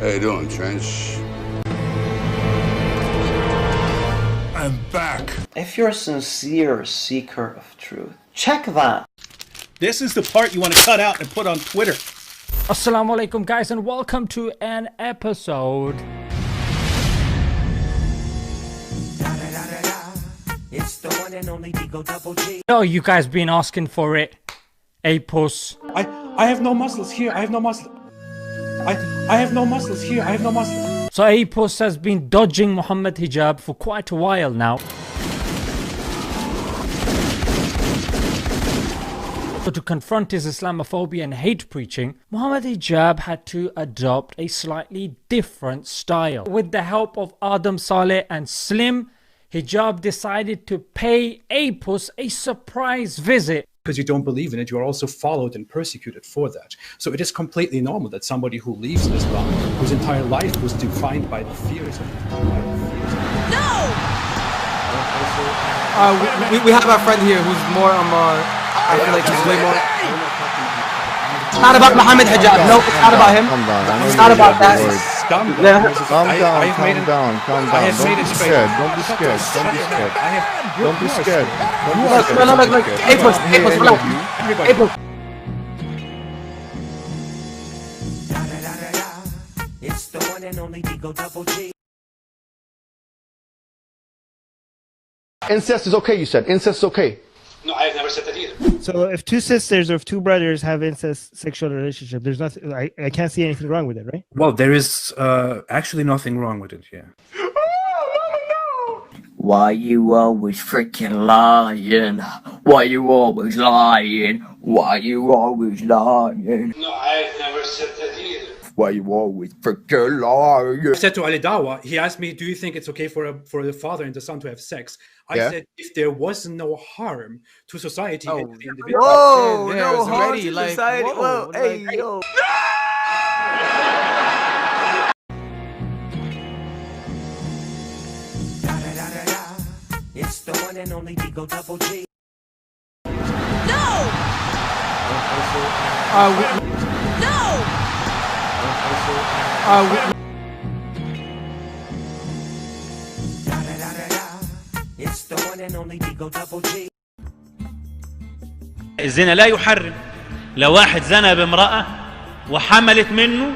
How you doing, Trench? I'm back. If you're a sincere seeker of truth, check that. This is the part you want to cut out and put on Twitter. Assalamu alaikum guys, and welcome to an episode. It's the one and only Digo Double G. Oh, you guys been asking for it. Apos. I have no muscles here. I have no muscles. I have no muscles here. I have no muscles. So Apos has been dodging Muhammed Hijab for quite a while now. So to confront his Islamophobia and hate preaching, Muhammed Hijab had to adopt a slightly different style. With the help of Adam Saleh and Slim, Hijab decided to pay Apos a surprise visit. Because you don't believe in it, you are also followed and persecuted for that. So it is completely normal that somebody who leaves Islam, whose entire life was defined by the fears of No! We have our friend here who's more I feel like he's way more. It's not about Muhammad Hijab. No, it's not about him. It's not about that. Calm down. I have made it straight. Don't be scared. Don't be scared. Look. Apos, relax. Apos. It's the one and only Digo Double G. Incest is okay, you said. Incest is okay. No, I've never said that either. So if two sisters or if two brothers have incest sexual relationship, there's nothing. I can't see anything wrong with it, right? Well, there is actually nothing wrong with it, yeah. Why you always freaking lying? Why you always lying? Why you always lying? No, I've never said that either. Why you always freaking lying? I said to Ali Dawa, he asked me, do you think it's okay for the father and the son to have sex? I said, if there was no harm to society and to the individual. Whoa, no harm to society. Whoa, hey, yo. It's the one and only Digo Double G. It's the one and only Digo Double G. الزنا لا يحرم. لو واحد زنى بامرأة وحملت منه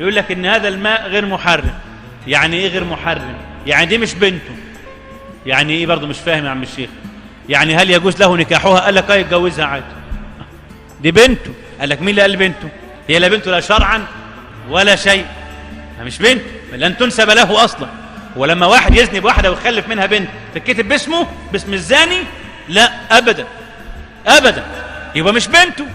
يقول لك ان هذا الماء غير محرم. يعني ايه غير محرم؟ يعني دي مش بنته. يعني ايه برضه مش فاهم يا عم الشيخ؟ يعني هل يجوز له نكاحها؟ قال لك يتجوزها عادي. دي بنته. قال لك مين اللي قال بنته؟ هي لا بنته لا شرعا ولا شيء. مش بنته، لن تنسب له اصلا. ولما واحد يزني بواحده ويخلف منها بنت تتكتب باسمه، باسم الزاني؟ لا ابدا ابدا، يبقى مش بنته.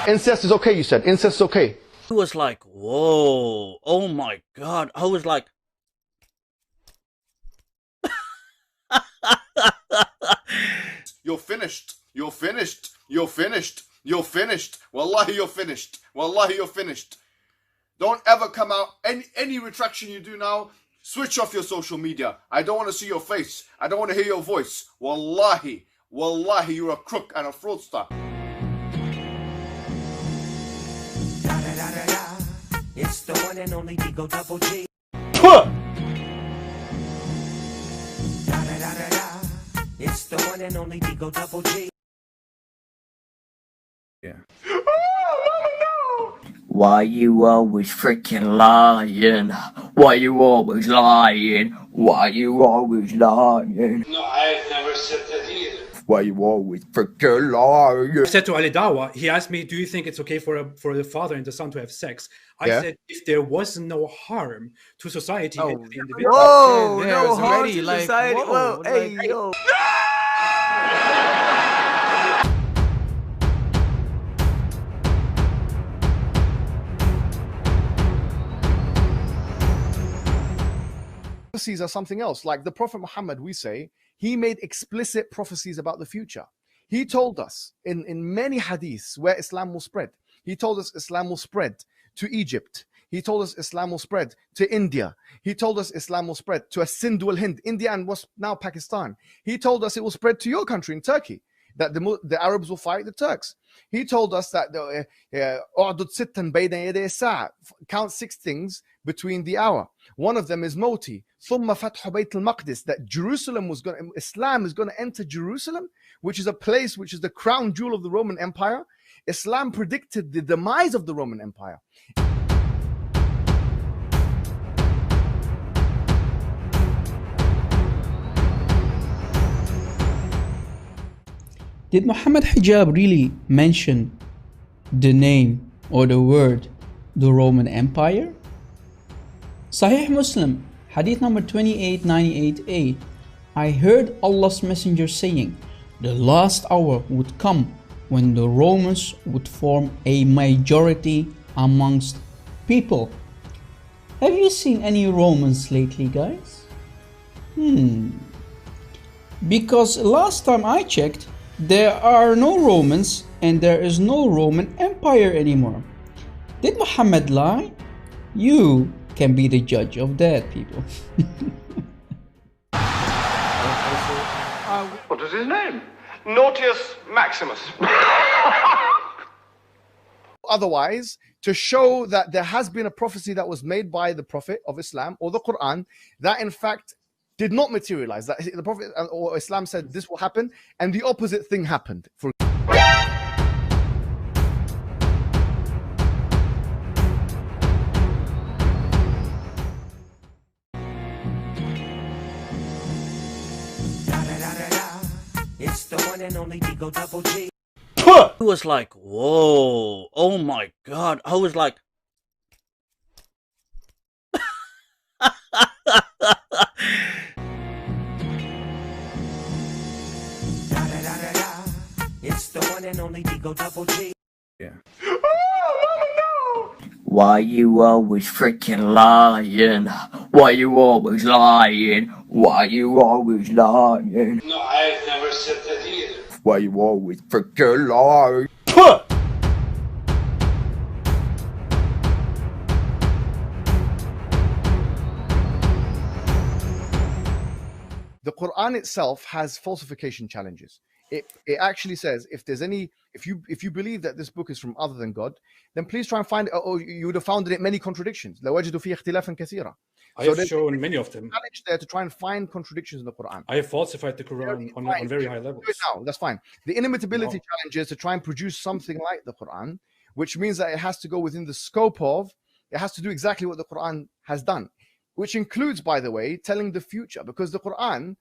Incest is okay, you said. Incest is okay. He was like, whoa, oh my god. I was like, You're finished. You're finished. You're finished. You're finished. Wallahi, you're finished. Wallahi, you're finished. Don't ever come out. Any retraction you do now, switch off your social media. I don't want to see your face. I don't want to hear your voice. Wallahi, you're a crook and a fraudster. It's the one and only Digo Double G. It's the one and only Digo Double G. Yeah. Why you always freaking lying? Why you always lying? Why you always lying? No, I've never said that either. Why you always freaking lying? I said to Ali Dawa, he asked me, do you think it's okay for the father and the son to have sex? I said, if there was no harm to society and to the individual. Whoa, no harm to society. Whoa, hey, yo. Prophecies are something else. Like the Prophet Muhammad, we say, he made explicit prophecies about the future. He told us in many hadiths where Islam will spread. He told us Islam will spread to Egypt. He told us Islam will spread to India. He told us Islam will spread to Sindh wal Hind, India and what's now Pakistan. He told us it will spread to your country in Turkey. that the Arabs will fight the Turks. He told us that count 6 things between the hour. One of them is Moti. That Islam is going to enter Jerusalem, which is a place which is the crown jewel of the Roman Empire. Islam predicted the demise of the Roman Empire. Did Muhammad Hijab really mention the name or the word the Roman Empire? Sahih Muslim, hadith number 2898a. I heard Allah's Messenger saying, the last hour would come when the Romans would form a majority amongst people. Have you seen any Romans lately, guys? Because last time I checked, there are no Romans and there is no Roman Empire anymore. Did Muhammad lie? You can be the judge of that, people. What is his name? Notius Maximus. Otherwise, to show that there has been a prophecy that was made by the Prophet of Islam or the Quran that in fact did not materialize, that the Prophet or Islam said this will happen and the opposite thing happened. It's the one and only Digo Double G. I was like, whoa, oh my God. I was like, It's the one and only Digo Double G. Yeah. Why you always freaking lying? Why you always lying? Why you always lying? No, I've never said that either. Why you always freaking lying? The Quran itself has falsification challenges. It actually says if you believe that this book is from other than God, then please try and find it. Or you would have found in it many contradictions. I have shown many of them. Challenge there to try and find contradictions in the Quran. I have falsified the Quran on very high levels. Do it now, that's fine. The inimitability challenge is to try and produce something like the Quran, which means that it has to go within the scope of, it has to do exactly what the Quran has done, which includes, by the way, telling the future, because the Quran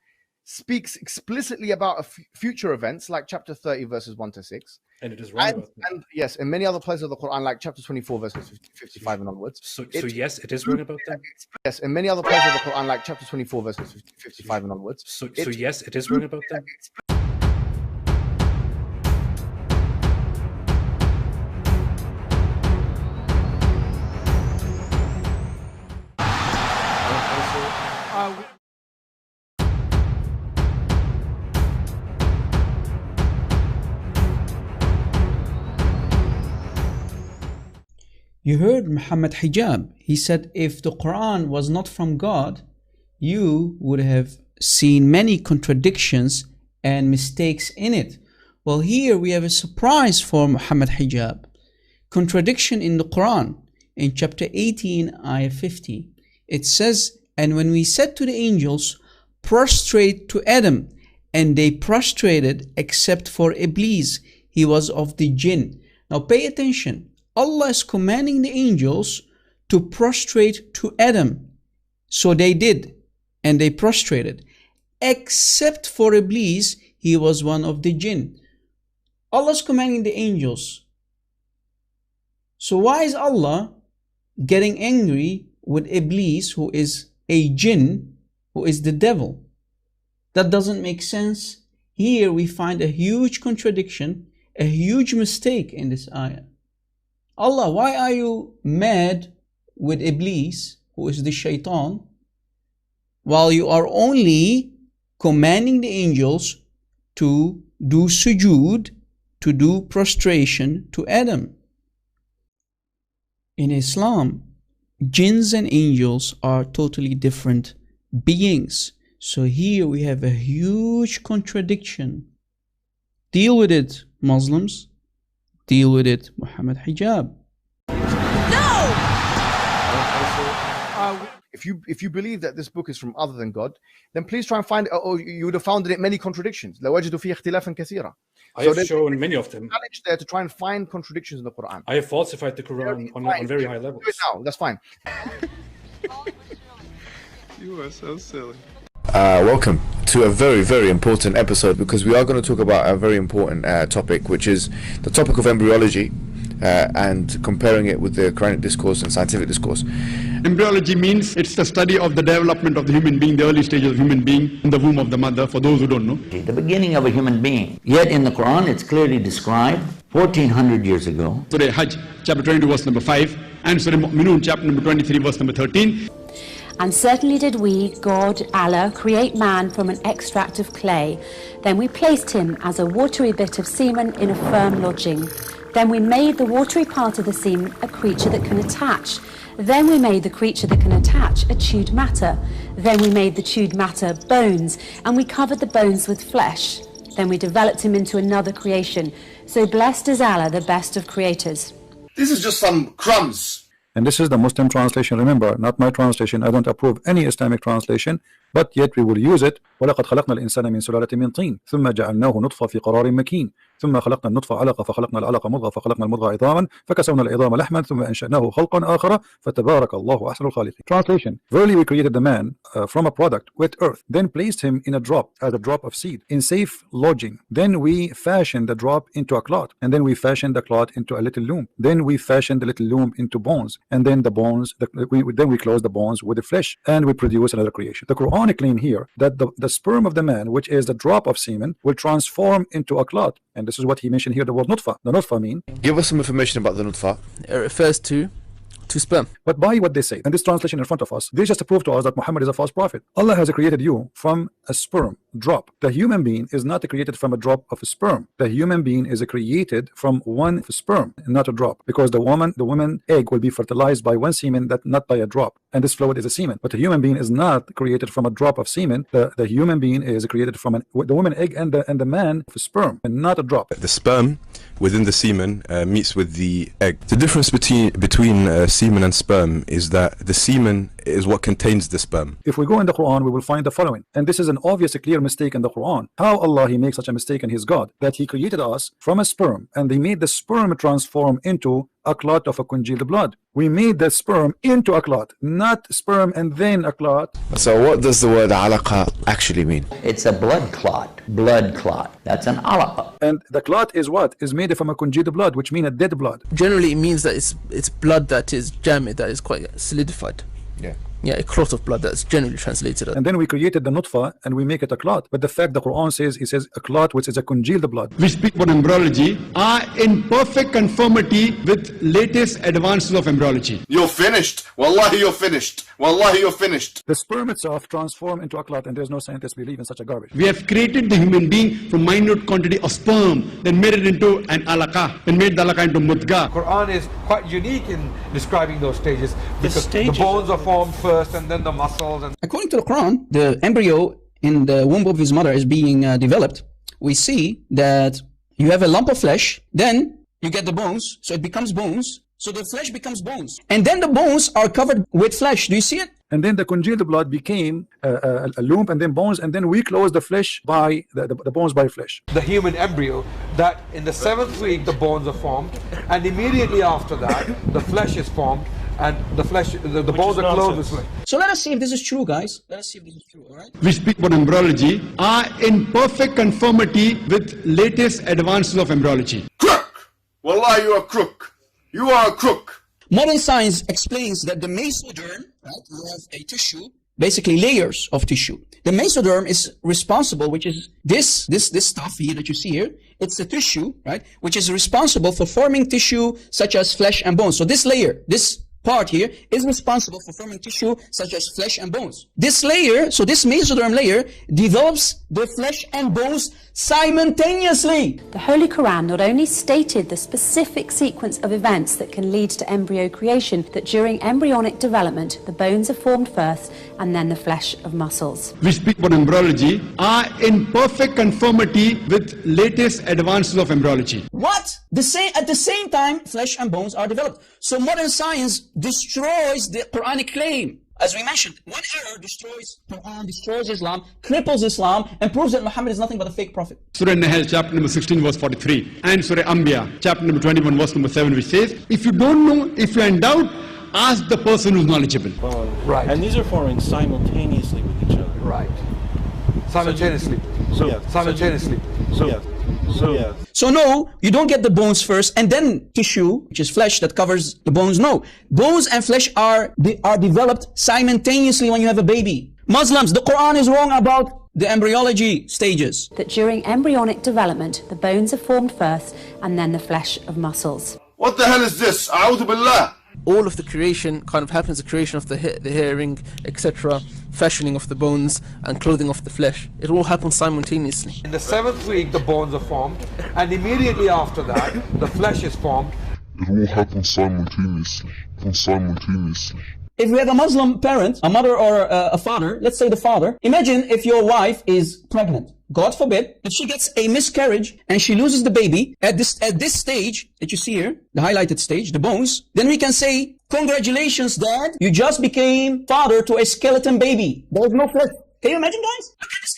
speaks explicitly about future events like chapter 30 verses 1 to 6. And it is wrong about that. And yes, in many other places of the Quran, like chapter 24 verses 55 and onwards. So yes, it is wrong about that. Yes, in many other places of the Quran, like chapter 24 verses 55 and onwards. So yes, it is wrong about that. You heard Muhammad Hijab. He said if the Quran was not from God, you would have seen many contradictions and mistakes in it. Well, here we have a surprise for Muhammad Hijab. Contradiction in the Quran. In chapter 18, ayah 50. It says, and when we said to the angels, prostrate to Adam, and they prostrated except for Iblis, he was of the jinn. Now pay attention. Allah is commanding the angels to prostrate to Adam. So they did, and they prostrated. Except for Iblis, he was one of the jinn. Allah is commanding the angels. So why is Allah getting angry with Iblis, who is a jinn, who is the devil? That doesn't make sense. Here we find a huge contradiction, a huge mistake in this ayah. Allah, why are you mad with Iblis, who is the shaitan, while you are only commanding the angels to do sujood, to do prostration to Adam? In Islam, jinns and angels are totally different beings. So here we have a huge contradiction. Deal with it, Muslims. Deal with it, Muhammad Hijab. If you believe that this book is from other than God, then please try and find it. Or you would have found in it many contradictions. لَوَجَدُوا فِيهِ اخْتِلَافًا كَثِيرًا. I have shown many of them. Challenge there to try and find contradictions in the Quran. I have falsified the Quran on very high levels. Do it now. That's fine. You are so silly. Welcome to a very, very important episode, because we are going to talk about a very important topic, which is the topic of embryology and comparing it with the Quranic discourse and scientific discourse. Embryology means it's the study of the development of the human being, the early stages of human being in the womb of the mother, for those who don't know. The beginning of a human being. Yet in the Quran it's clearly described 1400 years ago. Surah Hajj, chapter 22, verse number 5, and Surah Mu'minun, chapter number 23, verse number 13. And certainly did we, God, Allah, create man from an extract of clay. Then we placed him as a watery bit of semen in a firm lodging. Then we made the watery part of the semen a creature that can attach. Then we made the creature that can attach a chewed matter. Then we made the chewed matter bones, and we covered the bones with flesh. Then we developed him into another creation. So blessed is Allah, the best of creators. This is just some crumbs. And this is the Muslim translation. Remember, not my translation. I don't approve any Islamic translation, but yet we will use it. وَلَقَدْ خَلَقْنَا الْإِنسَانَ مِنْ سُلَالَةٍ مِنْ طِينٍ ثُمَّ جَعَلْنَاهُ نُطْفَةً فِي قَرَارٍ مَكِينٍ ثم خلقنا النطفة علقة فخلقنا العلقة مضغة فخلقنا المضغة عظاما فكسونا العظام لحما ثم أنشأناه خلقا آخر فتبارك الله أحسن الخالقين. Translation: Verily we created the man from a product with earth, then placed him in a drop as a drop of seed in safe lodging. Then we fashioned the drop into a clot, and then we fashioned the clot into a little loom. Then we fashioned the little loom into bones, and then the bones then we close the bones with the flesh, and we produce another creation. The Quranic claim here that the sperm of the man, which is the drop of semen, will transform into a clot. And this is what he mentioned here, the word nutfa. The nutfa mean? Give us some information about the nutfa. It refers to sperm. But by what they say, and this translation in front of us, they just prove to us that Muhammad is a false prophet. Allah has created you from a sperm drop. The human being is not created from a drop of a sperm. The human being is created from one sperm, not a drop, because the woman egg will be fertilized by one semen, that not by a drop, and this fluid is a semen. But the human being is not created from a drop of semen. The human being is created from the woman egg and the man sperm, and not a drop. The sperm within the semen meets with the egg. The difference between semen and sperm is that the semen is what contains the sperm. If we go in the Quran, we will find the following, and this is an obvious, clear mistake in the Quran. How Allah He makes such a mistake in His God, that He created us from a sperm, and He made the sperm transform into a clot of a congealed blood. We made the sperm into a clot, not sperm and then a clot. So what does the word alaqa actually mean? It's a blood clot. Blood clot. That's an alaqa. And the clot is what? Is made from a congealed blood, which means a dead blood. Generally, it means that it's blood that is jammed, that is quite solidified. Yeah, a clot of blood, that's generally translated. And then we created the nutfa and we make it a clot. But the fact the Quran says, it says a clot which is a congealed blood. We speak about embryology are in perfect conformity with latest advances of embryology. You're finished. Wallahi, you're finished. Wallahi, you're finished. The sperm itself transformed into a clot, and there's no scientist believe in such a garbage. We have created the human being from minute quantity of sperm, then made it into an alaqa, then made the alaqa into mudga. Quran is quite unique in describing those stages, because the bones are formed first and then the muscles. And according to the Quran, the embryo in the womb of his mother is being developed. We see that you have a lump of flesh, then you get the bones, so it becomes bones, so the flesh becomes bones, and then the bones are covered with flesh. Do you see it? And then the congealed blood became a lump, and then bones, and then we close the flesh by the bones by flesh. The human embryo, that in the 7th week the bones are formed, and immediately after that the flesh is formed, and the bones are closed with flesh. So let us see if this is true, guys. Let us see if this is true, all right? We speak about embryology are in perfect conformity with latest advances of embryology. Crook! Wallahi, you're a crook. You are a crook. Modern science explains that the mesoderm, right, you have a tissue, basically layers of tissue. The mesoderm is responsible, which is this stuff here that you see here. It's the tissue, right, which is responsible for forming tissue such as flesh and bones. So this layer, this part here is responsible for forming tissue such as flesh and bones. This layer, so this mesoderm layer, develops the flesh and bones simultaneously. The Holy Quran not only stated the specific sequence of events that can lead to embryo creation, that during embryonic development, the bones are formed first and then the flesh of muscles. We speak about embryology are in perfect conformity with latest advances of embryology. What? At the same time, flesh and bones are developed. So modern science destroys the Quranic claim. As we mentioned, one error destroys Quran, destroys Islam, cripples Islam, and proves that Muhammad is nothing but a fake prophet. Surah Nahl, chapter number 16, verse 43, and Surah Anbiya, chapter number 21, verse number 7, which says, if you don't know, if you're in doubt, ask the person who's knowledgeable. Right. And these are forming simultaneously with each other. Right. Simultaneously. Simultaneously. So no, you don't get the bones first and then tissue, which is flesh that covers the bones. No, bones and flesh are developed simultaneously when you have a baby. Muslims, the Quran is wrong about the embryology stages. That during embryonic development, the bones are formed first and then the flesh of muscles. What the hell is this? A'udhu billah. All of the creation kind of happens, the creation of the hearing, etc., fashioning of the bones and clothing of the flesh. It all happens simultaneously. In the 7th week, the bones are formed, and immediately after that, the flesh is formed. It all happens simultaneously. If we have a Muslim parent, a mother or a father, let's say the father, imagine if your wife is pregnant. God forbid, if she gets a miscarriage and she loses the baby at this stage that you see here, the highlighted stage, the bones, then we can say, congratulations, Dad, you just became father to a skeleton baby. There is no flesh. Can you imagine, guys? Look at this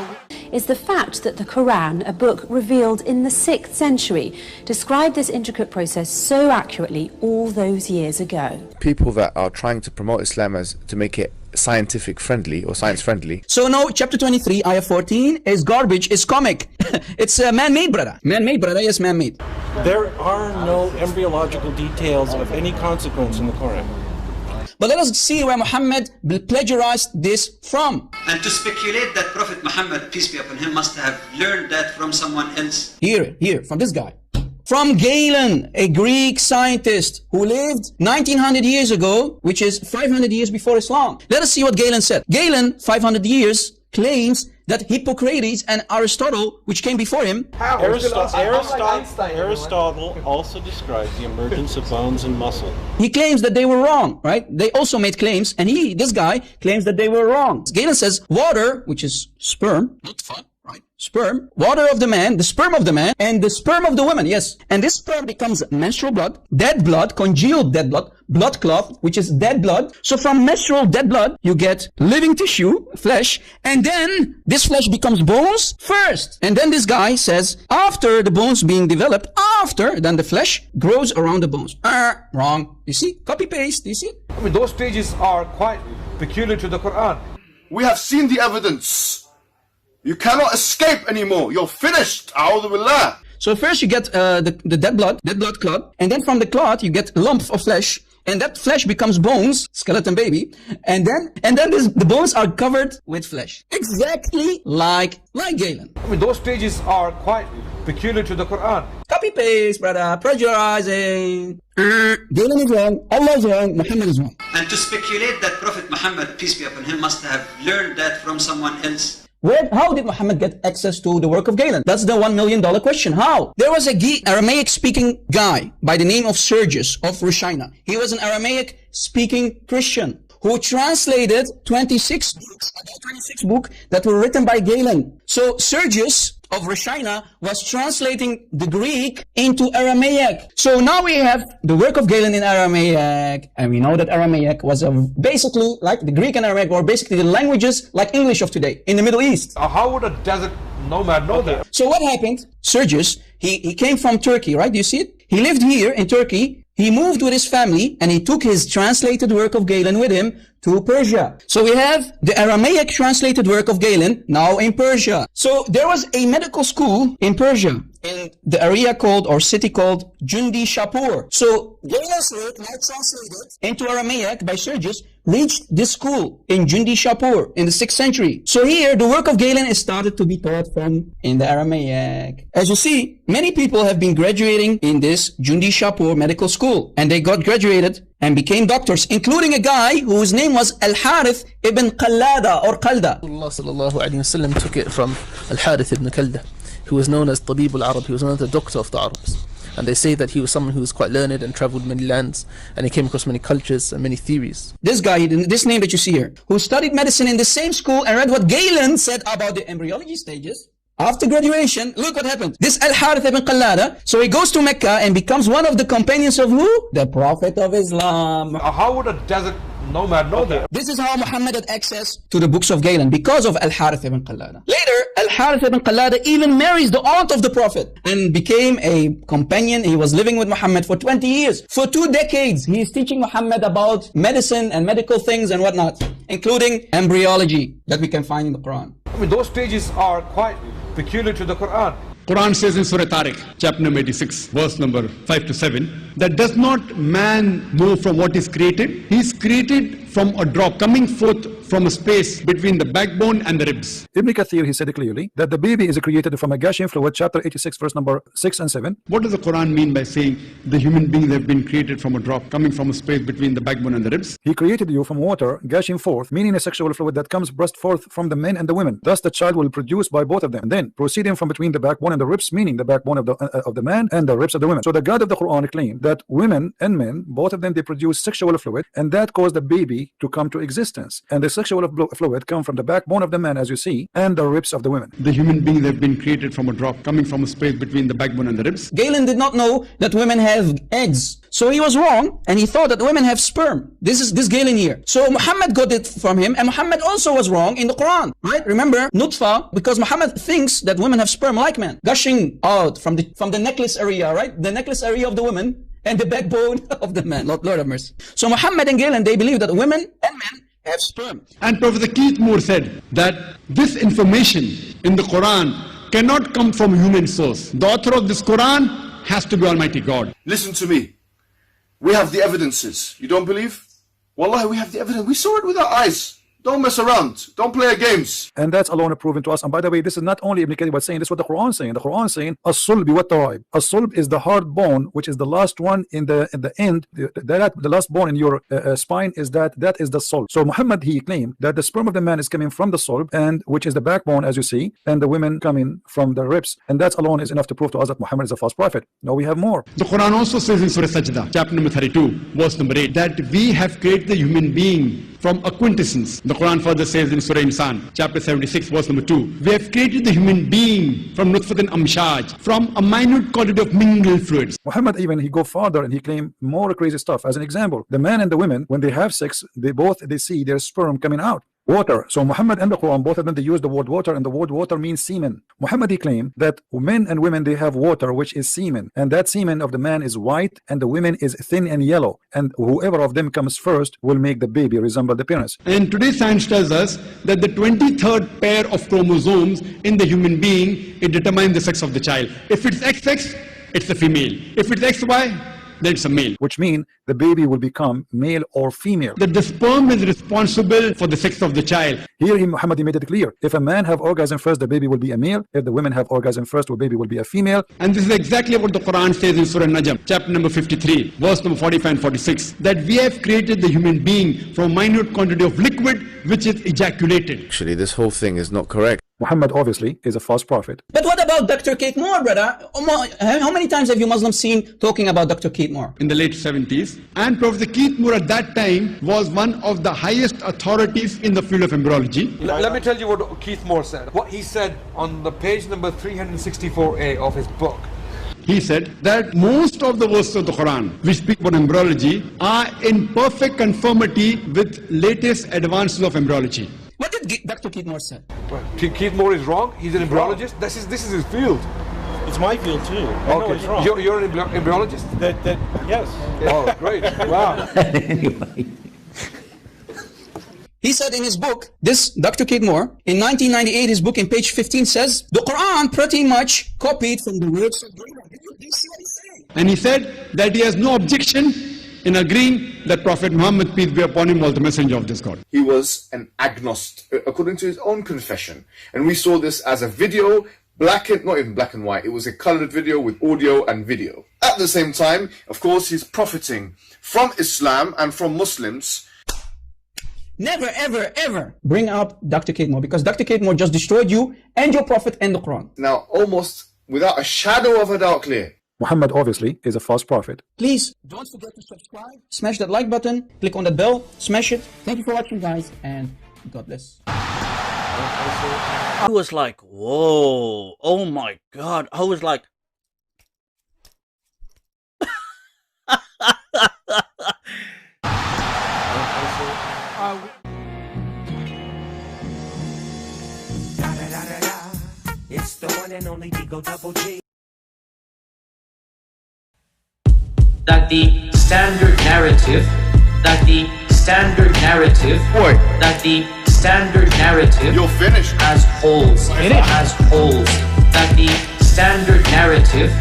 baby. Is the fact that the Quran, a book revealed in the 6th century, described this intricate process so accurately all those years ago. People that are trying to promote Islam as to make it scientific friendly or science friendly. So no, chapter 23, ayah 14 is garbage, is comic. It's man-made, brother. Man-made, brother, yes, man-made. There are no embryological details of any consequence in the Quran. But let us see where Muhammad plagiarized this from. And to speculate that Prophet Muhammad, peace be upon him, must have learned that from someone else. Here, from this guy. From Galen, a Greek scientist who lived 1900 years ago, which is 500 years before Islam. Let us see what Galen said. Galen, 500 years, claims that Hippocrates and Aristotle, which came before him, Aristotle also describes the emergence of bones and muscle. He claims that they were wrong, right? They also made claims, and this guy claims that they were wrong. Galen says water, which is sperm, right? Sperm, water of the man, the sperm of the man, and the sperm of the woman, yes. And this sperm becomes menstrual blood, dead blood, congealed dead blood, blood clot, which is dead blood. So from menstrual dead blood, you get living tissue, flesh, and then this flesh becomes bones first. And then this guy says, after the bones being developed, then the flesh grows around the bones. Wrong. You see? Copy paste. You see? I mean, those stages are quite peculiar to the Quran. We have seen the evidence. You cannot escape anymore. You're finished. A'udhu billah. So first you get the dead blood clot, and then from the clot you get a lump of flesh, and that flesh becomes bones, skeleton baby, and then the bones are covered with flesh. Exactly like Galen. I mean, those stages are quite peculiar to the Quran. Copy paste, brother. Plagiarizing. Galen is wrong. Allah is wrong. Muhammad is wrong. And to speculate that Prophet Muhammad, peace be upon him, must have learned that from someone else. How did Muhammad get access to the work of Galen? That's the $1 million question. How? There was a Aramaic-speaking guy by the name of Sergius of Rushina. He was an Aramaic-speaking Christian who translated 26 books that were written by Galen. So Sergius of Rushina was translating the Greek into Aramaic. So now we have the work of Galen in Aramaic, and we know that Aramaic was basically like the Greek and Aramaic were basically the languages like English of today in the Middle East. How would a desert nomad know that? So what happened? Sergius, he came from Turkey, right? Do you see it? He lived here in Turkey. He moved with his family and he took his translated work of Galen with him to Persia. So we have the Aramaic translated work of Galen now in Persia. So there was a medical school in Persia, in the area called or city called Jundi Shapur. So Galen's work, now translated into Aramaic by Sergius, reached this school in Jundi Shapur in the 6th century. So here the work of Galen is started to be taught from in the Aramaic. As you see, many people have been graduating in this Jundi Shapur medical school, and they got graduated and became doctors, including a guy whose name was Al-Harith ibn Qallada or Qalda. Allah sallallahu alayhi wa sallam took it from Al-Harith ibn Qalda, who was known as Tabib al-Arab. He was known as the doctor of the Arabs. And they say that he was someone who was quite learned and traveled many lands, and he came across many cultures and many theories. This guy, this name that you see here, who studied medicine in the same school and read what Galen said about the embryology stages. After graduation, look what happened. This Al-Harith ibn Qallada, so he goes to Mecca and becomes one of the companions of who? The Prophet of Islam. How would a desert nomad know that? This is how Muhammad had access to the books of Galen, because of Al-Harith ibn Qallada. Later, Al-Harith ibn Qallada even marries the aunt of the Prophet and became a companion. He was living with Muhammad for 20 years. For 2 decades, he is teaching Muhammad about medicine and medical things and whatnot, including embryology that we can find in the Quran. I mean, those stages are quite peculiar to the Quran. Quran says in Surah Tariq, chapter number 86, verse number 5 to 7, that does not man know from what is created? He is created from a drop coming forth from a space between the backbone and the ribs. Ibn Kathir, he said clearly that the baby is created from a gashing fluid, chapter 86, verse number 6 and 7. What does the Quran mean by saying the human beings have been created from a drop coming from a space between the backbone and the ribs? He created you from water, gushing forth, meaning a sexual fluid that comes burst forth from the men and the women. Thus the child will produce by both of them. Then proceeding from between the backbone and the ribs, meaning the backbone of the man and the ribs of the women. So the God of the Quran claimed that women and men, both of them, they produce sexual fluid, and that caused the baby to come to existence. And the sexual fluid come from the backbone of the man, as you see, and the ribs of the women. The human beings have been created from a drop coming from a space between the backbone and the ribs. Galen did not know that women have eggs. So he was wrong, and he thought that women have sperm. This is this Galen here. So Muhammad got it from him, and Muhammad also was wrong in the Quran. Right? Remember, nutfa, because Muhammad thinks that women have sperm like men, gushing out from the necklace area, right? The necklace area of the woman and the backbone of the man. Lord have mercy. So Muhammad and Galen, they believe that women and men have sperm. And Professor Keith Moore said that this information in the Quran cannot come from a human source. The author of this Quran has to be Almighty God. Listen to me. We have the evidences. You don't believe? Wallahi, we have the evidence. We saw it with our eyes. Don't mess around. Don't play games. And that's alone proven to us. And by the way, this is not only Ibn Kathir saying, this is what the Quran is saying. The Quran is saying, as-sulb wa tara'ib. As-sulb is the hard bone, which is the last one in the end. The last bone in your spine is that is the sulb. So Muhammad, he claimed that the sperm of the man is coming from the sulb, and which is the backbone, as you see, and the women coming from the ribs. And that alone is enough to prove to us that Muhammad is a false prophet. No, we have more. The Quran also says in Surah Sajda, chapter number 32, verse number 8, that we have created the human being from a quintessence. The Quran further says in Surah Insan, chapter 76, verse number 2, we have created the human being from nutfatin amshaj, from a minute quantity of mingled fluids. Muhammad even, he go farther and he claim more crazy stuff. As an example, the man and the women, when they have sex, they see their sperm coming out. Water. So Muhammad and the Quran, both of them, they use the word water, and the word water means semen. Muhammad, he claimed that men and women, they have water, which is semen, and that semen of the man is white and the women is thin and yellow, and whoever of them comes first will make the baby resemble the parents. And today's science tells us that the 23rd pair of chromosomes in the human being, it determines the sex of the child. If it's XX, it's a female. If it's XY, then it's a male. Which means the baby will become male or female. That the sperm is responsible for the sex of the child. Here Muhammad made it clear. If a man have orgasm first, the baby will be a male. If the women have orgasm first, the baby will be a female. And this is exactly what the Quran says in Surah Najm, chapter number 53, verse number 45 and 46. That we have created the human being from a minute quantity of liquid which is ejaculated. Actually, this whole thing is not correct. Muhammad obviously is a false prophet. But what about Dr. Kate Moore, brother? How many times have you Muslims seen talking about Dr. Kate Moore? In the late 70s. And Professor Keith Moore at that time was one of the highest authorities in the field of embryology. Let me tell you what Keith Moore said. What he said on the page number 364A of his book. He said that most of the verses of the Quran which speak about embryology are in perfect conformity with latest advances of embryology. What did Dr. Keith Moore say? Well, Keith Moore is wrong. He's an embryologist. This is his field. It's my field too. Okay, you're an embryologist. Yes. Oh, great! Wow. Anyway. He said in his book, this Dr. Kidmore, in 1998, his book in page 15 says, the Quran pretty much copied from the words of God. And he said that he has no objection in agreeing that Prophet Muhammad, peace be upon him, was the messenger of this God. He was an agnostic, according to his own confession. And we saw this as a video, not even black and white. It was a colored video with audio and video. At the same time, of course, he's profiting from Islam and from Muslims. Never, ever, ever bring up Dr. Kidmore, because Dr. Kidmore just destroyed you and your Prophet and the Quran. Now, almost without a shadow of a doubt clear. Muhammad obviously is a false prophet. Please don't forget to subscribe, smash that like button, click on that bell, smash it. Thank you for watching, guys, and God bless. I was like, whoa, oh my God. I was like, It's the one and only Digo Double G. That the standard narrative, or that the standard narrative, you're finished, has holes, has holes. That the standard narrative,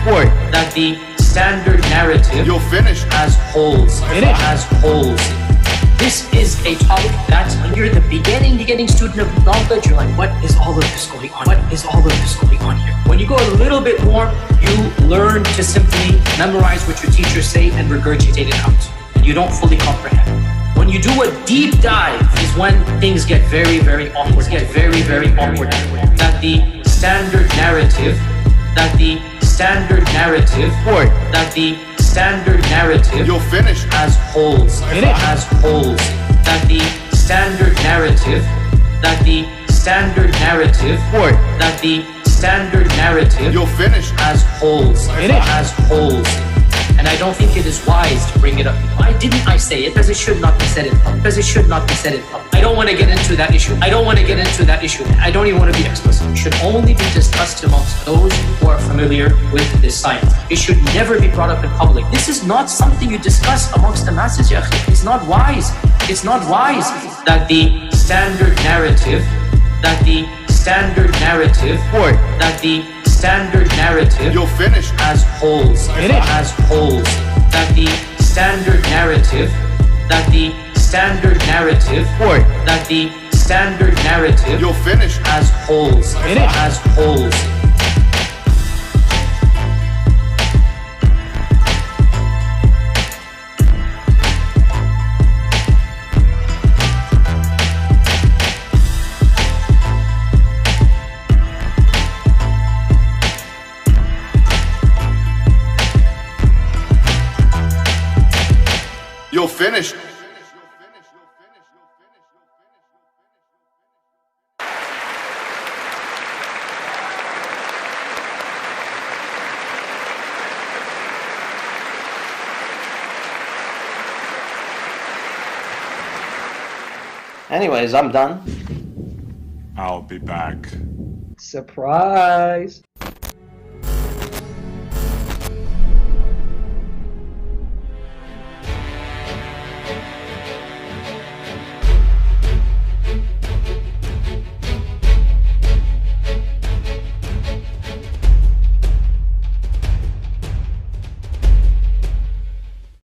or that the standard narrative, you're finished, has holes, has holes. This is a topic that when you're the beginning student of knowledge, you're like, what is all of this going on? What is all of this going on here? When you go a little bit more, you learn to simply memorize what your teachers say and regurgitate it out. And you don't fully comprehend. When you do a deep dive is when things get very, very awkward. That the standard narrative, or that the standard narrative, you're finished, has holes, has holes. That the standard narrative, or that the standard narrative, you're finished, has holes, has holes. And I don't think it is wise to bring it up. Why didn't I say it? Because it should not be said in public. I don't want to get into that issue. I don't even want to be explicit. It should only be discussed amongst those who are familiar with this science. It should never be brought up in public. This is not something you discuss amongst the masses, ya akhi. It's not wise. That the standard narrative, or that the standard narrative, you're finished, has holes, has holes. That the standard narrative, or that the standard narrative, you're finished, has holes, has holes. You're finished. Anyways, I'm done. I'll be back. Surprise!